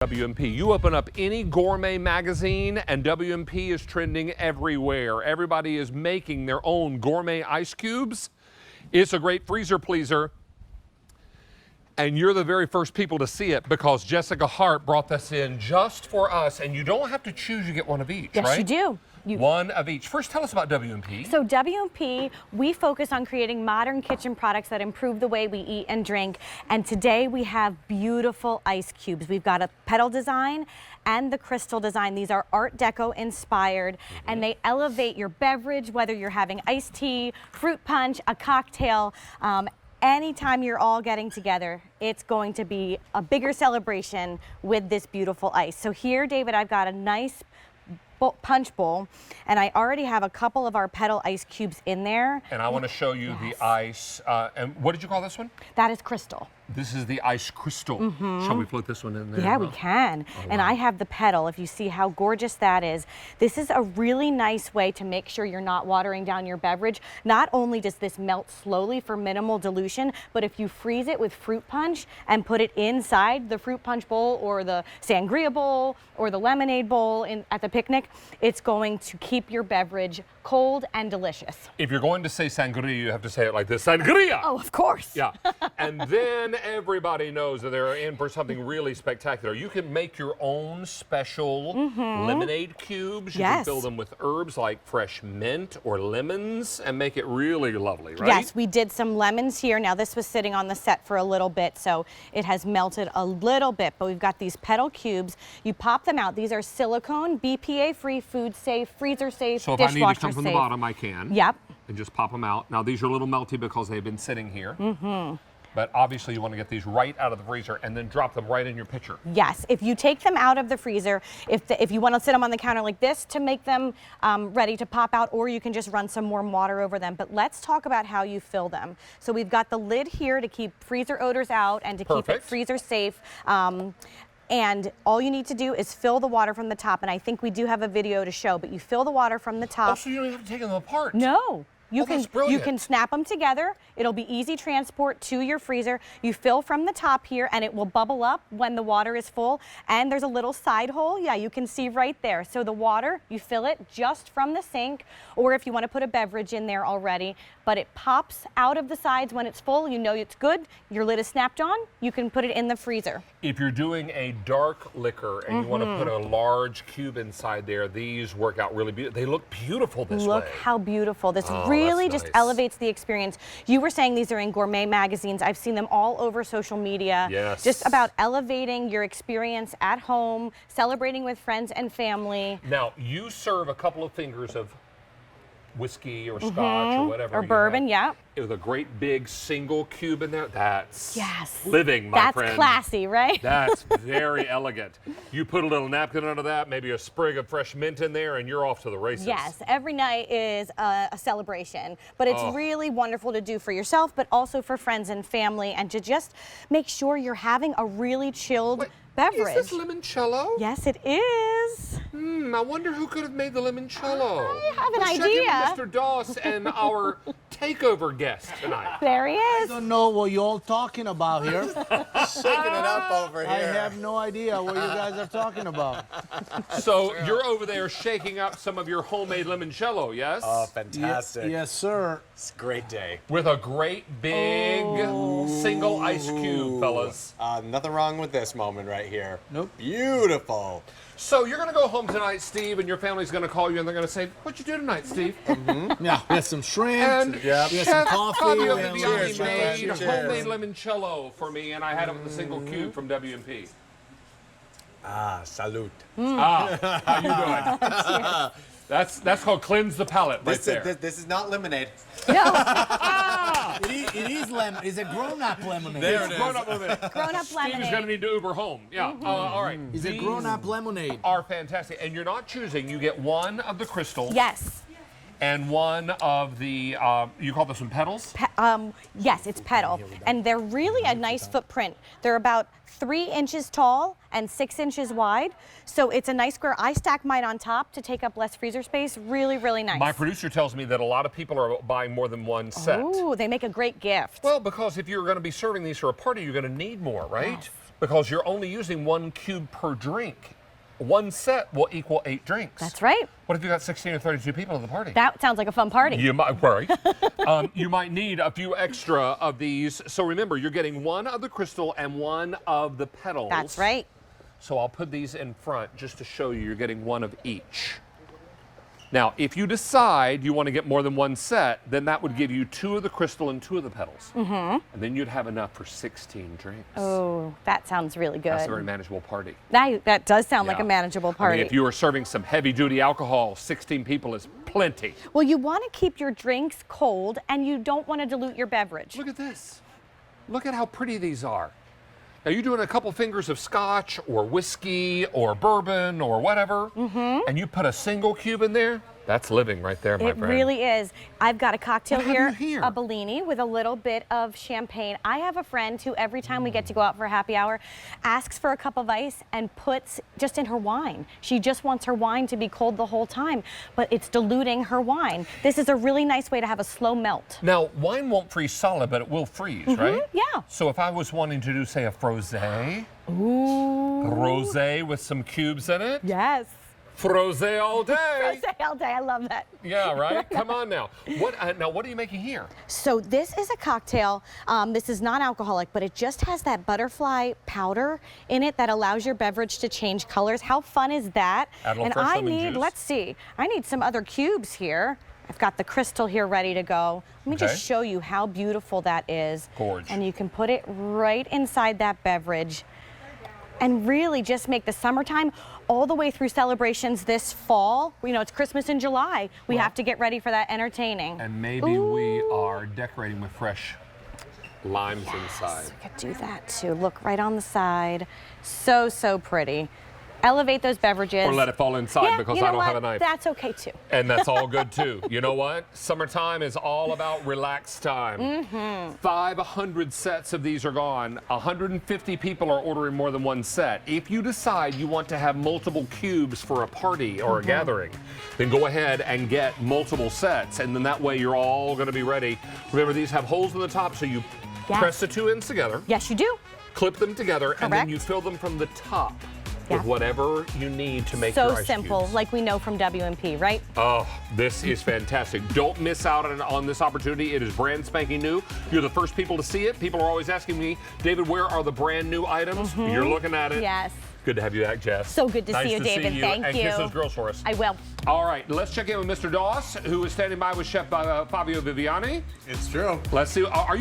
WMP. You open up any gourmet magazine and WMP is trending everywhere. Everybody is making their own gourmet ice cubes. It's a great freezer pleaser. And you're the very first people to see it because Jessica Hart brought this in just for us. And you don't have to choose, you get one of each, yes, right? Yes, you do. One of each. First, tell us about WMP. So WMP, we focus on creating modern kitchen products that improve the way we eat and drink. And today we have beautiful ice cubes. We've got a Petal design and the crystal design. These are Art Deco inspired, and they elevate your beverage, whether you're having iced tea, fruit punch, a cocktail. Anytime you're all getting together, it's going to be a bigger celebration with this beautiful ice. So here, David, I've got a nice punch bowl, and I already have a couple of our Petal ice cubes in there. And I want to show you the ice. And what did you call this one? That is crystal. This is the ice crystal. Shall we float this one in there? Yeah, we can. Oh, and wow. I have the Petal, if you see how gorgeous that is. This is a really nice way to make sure you're not watering down your beverage. Not only does this melt slowly for minimal dilution, but if you freeze it with fruit punch and put it inside the fruit punch bowl or the sangria bowl or the lemonade bowl at the picnic, it's going to keep your beverage cold and delicious. If you're going to say sangria, you have to say it like this, sangria! Oh, of course. Yeah, and then everybody knows that they're in for something really spectacular. You can make your own special lemonade cubes. You can fill them with herbs like fresh mint or lemons and make it really lovely, right? Yes, we did some lemons here. Now this was sitting on the set for a little bit, so it has melted a little bit, but we've got these Petal cubes. You pop them out. These are silicone, BPA-free, food-safe, freezer-safe, so if I need to come safe. from the bottom, I can. Yep. And just pop them out. Now these are a little melty because they've been sitting here. But obviously you want to get these right out of the freezer and then drop them right in your pitcher. Yes, if you take them out of the freezer, if you want to sit them on the counter like this to make them ready to pop out, or you can just run some warm water over them. But let's talk about how you fill them. So we've got the lid here to keep freezer odors out and to keep it freezer safe. And all you need to do is fill the water from the top. And I think we do have a video to show, but you fill the water from the top. Oh, so you don't have to take them apart? No. You can snap them together. It'll be easy transport to your freezer. You fill from the top here and it will bubble up when the water is full. And there's a little side hole. Yeah, you can see right there. So the water, you fill it just from the sink, or if you want to put a beverage in there already, but it pops out of the sides when it's full. You know it's good. Your lid is snapped on. You can put it in the freezer. If you're doing a dark liquor and you want to put a large cube inside there, these work out really beautiful. They look beautiful this way. Look how beautiful. This really just elevates the experience. You were saying these are in gourmet magazines. I've seen them all over social media. Yes. Just about elevating your experience at home, celebrating with friends and family. Now, you serve a couple of fingers of whiskey or scotch or whatever. Or bourbon, yeah. With a great big single cube in there. That's living, my That's friend. That's classy, right? That's very elegant. You put a little napkin under that, maybe a sprig of fresh mint in there, and you're off to the races. Yes, every night is a celebration, but it's really wonderful to do for yourself, but also for friends and family, and to just make sure you're having a really chilled beverage. Is this limoncello? Yes, it is. I wonder who could have made the limoncello. I have an idea. Check in with Mr. Doss and our takeover guest tonight. There he is. I don't know what you're all talking about here. Shaking it up over here. I have no idea what you guys are talking about. So you're over there shaking up some of your homemade limoncello, yes? Oh, fantastic. Yes, sir. It's a great day. With a great big single ice cube, fellas. Nothing wrong with this moment right here. Nope. Beautiful. So you're going to go home tonight, Steve, and your family's going to call you and they're going to say, what'd you do tonight, Steve? Yeah, we have some shrimp. And we have some coffee. Cheers, made homemade limoncello for me, and I had it with a single cube from WMP. Salute. How you doing? That's called cleanse the palate right there. This is not lemonade. No. It is lemon. It's a grown-up lemonade. There it is. Grown-up lemonade. Grown-up lemonade. Steve is going to need to Uber home. Yeah. All right. It's a grown-up lemonade. Are fantastic, and you're not choosing. You get one of the crystals. Yes. And one of the, you call this one petals? Yes, it's Petal. And they're really a nice footprint. They're about 3 inches tall and 6 inches wide. So it's a nice square. I stack mine on top to take up less freezer space. Really, really nice. My producer tells me that a lot of people are buying more than one set. Ooh, they make a great gift. Well, because if you're going to be serving these for a party, you're going to need more, right? Yes. because you're only using 1 cube per drink. 1 set will equal 8 drinks. That's right. What if you got 16 or 32 people at the party? That sounds like a fun party. You might, right. You might need a few extra of these. So remember, you're getting 1 of the crystal and 1 of the petals. That's right. So I'll put these in front just to show you you're getting 1 of each. Now, if you decide you want to get more than 1 set, then that would give you 2 of the crystal and 2 of the petals. And then you'd have enough for 16 drinks. Oh, that sounds really good. That's a very manageable party. That does sound like Yeah. a manageable I party. mean, if you were serving some heavy-duty alcohol, 16 people is plenty. Well, you want to keep your drinks cold and you don't want to dilute your beverage. Look at this. Look at how pretty these are. Now, you're doing a couple fingers of scotch or whiskey or bourbon or whatever, and you put a single cube in there, that's living right there, my It friend. really is. I've got a cocktail What have here, you here? a Bellini with a little bit of champagne. I have a friend who every time we get to go out for a happy hour asks for a cup of ice and puts just in her wine. She just wants her wine to be cold the whole time, but it's diluting her wine. This is a really nice way to have a slow melt. Now, wine won't freeze solid, but it will freeze, right? Yeah. So if I was wanting to do, say, a frosé, Ooh. rosé with some cubes in it, Yes. frosé all day. Rosé all day. I love that. Yeah, right? Come on now. Now, what are you making here? So this is a cocktail. This is non-alcoholic, but it just has that butterfly powder in it that allows your beverage to change colors. How fun is that? Add a little And fresh I lemon need, juice. let's see, I need some other cubes here. I've got the crystal here ready to go. Let me Okay. just show you how beautiful that is. Gorge. And you can put it right inside that beverage and really just make the summertime all the way through celebrations this fall. You know, it's Christmas in July. We have to get ready for that entertaining. And maybe we are decorating with fresh limes inside. We could do that too. Look right on the side. So, so pretty. Elevate those beverages. Or let it fall inside Yeah, because you know I don't have what? a knife. That's okay too. And that's all good too. You know what? Summertime is all about relaxed time. 500 sets of these are gone. 150 people are ordering more than 1 set. If you decide you want to have multiple cubes for a party or a gathering, then go ahead and get multiple sets. And then that way you're all going to be ready. Remember, these have holes in the top, so you Yes. press the 2 ends together, Yes, you do. clip them together, and then Correct. you fill them from the top Yeah. with whatever you need to make your So ice simple, cubes. like we know from W&P, right? Oh, this is fantastic. Don't miss out on this opportunity. It is brand spanking new. You're the first people to see it. People are always asking me, David, where are the brand new items? You're looking at it. Yes. Good to have you back, Jess. So good to Nice see you, David. See Thank and you. kiss those girls for us. I will. All right, let's check in with Mr. Doss, who is standing by with Chef Fabio Viviani. It's true. Let's see. Are you